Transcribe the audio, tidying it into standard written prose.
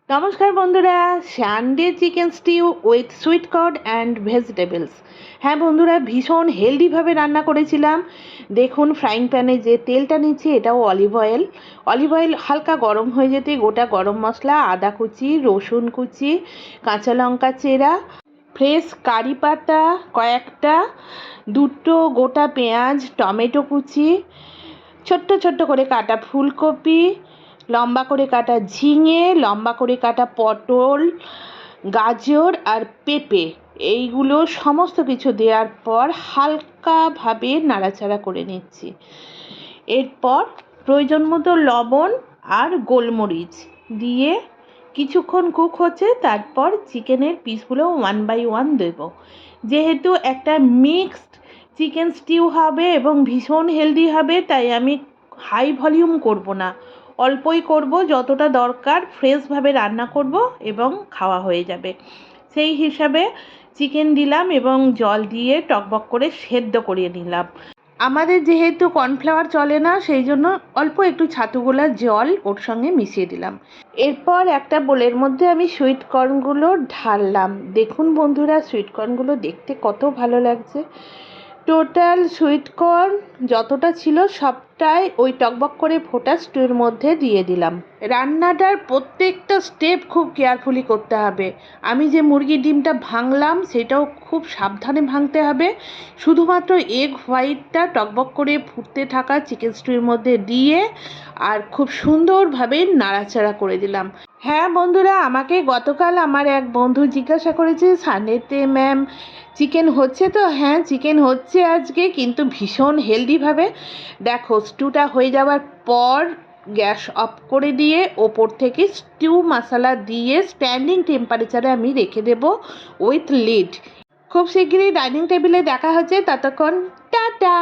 নমস্কার বন্ধুরা, Sunday chicken stew with sweet corn and vegetables. হ্যাঁ বন্ধুরা, ভীষণ হেলদিভাবে রান্না করেছিলাম। দেখুন ফ্রাইং প্যানে যে তেলটা নিচ্ছি এটাও অলিভ অয়েল। অলিভ অয়েল হালকা গরম হয়ে যেতে গোটা গরম মশলা, আদা কুচি, রসুন কুচি, কাঁচা লঙ্কা চেরা, ফ্রেশ কারি পাতা কয়েকটা, দুটো গোটা পেঁয়াজ, টমেটো কুচি, ছোট্ট ছোট্ট করে কাটা ফুলকপি, লম্বা করে কাটা ঝিঙে, লম্বা করে কাটা পটল, গাজর আর পেঁপে, এইগুলো সমস্ত কিছু দেওয়ার পর হালকাভাবে নাড়াচাড়া করে নিচ্ছি। এরপর প্রয়োজন মতো লবণ আর গোলমরিচ দিয়ে কিছুক্ষণ কুক হচ্ছে, তারপর চিকেনের পিসগুলো 1 বাই 1 দেবো। যেহেতু একটা মিক্সড চিকেন স্টিউ হবে এবং ভীষণ হেলদি হবে, তাই আমি হাই ভলিউম করব না, অল্পই করব, যতটা দরকার ফ্রেশভাবে রান্না করব এবং খাওয়া হয়ে যাবে। সেই হিসাবে চিকেন দিলাম এবং জল দিয়ে টকবক করে সেদ্ধ করিয়ে নিলাম। আমাদের যেহেতু কর্নফ্লাওয়ার চলে না, সেই জন্য অল্প একটু ছাতু গোলার জল ওর সঙ্গে মিশিয়ে দিলাম। এরপর একটা বোলের মধ্যে আমি সুইট কর্নগুলো ঢাললাম। দেখুন বন্ধুরা, সুইট কর্নগুলো দেখতে কত ভালো লাগছে। টোটাল সুইট কর্ন যতটা ছিল সবটাই ওই টকবক করে ফোটা স্টুর মধ্যে দিয়ে দিলাম। রান্নাটার প্রত্যেকটা স্টেপ খুব কেয়ারফুলি করতে হবে। আমি যে মুরগির ডিমটা ভাঙলাম সেটাও খুব সাবধানে ভাঙতে হবে। শুধুমাত্র এগ হোয়াইটটা টকবক করে ফুটতে থাকা চিকেন স্টুর মধ্যে দিয়ে আর খুব সুন্দরভাবে নাড়াচাড়া করে দিলাম। হ্যাঁ বন্ধুরা, আমাকে গতকাল আমার এক বন্ধু জিজ্ঞাসা করেছে, সানডেতে ম্যাম চিকেন হচ্ছে তো? হ্যাঁ, চিকেন হচ্ছে আজকে, কিন্তু ভীষণ হেলদিভাবে। দেখো, স্টুটা হয়ে যাওয়ার পর গ্যাস অফ করে দিয়ে ওপর থেকে স্টিউ মশলা দিয়ে স্ট্যান্ডিং টেম্পারেচারে আমি রেখে দেব উইথ লিড। খুব শিগগিরই ডাইনিং টেবিলে দেখা হচ্ছে, ততক্ষণ টাটা।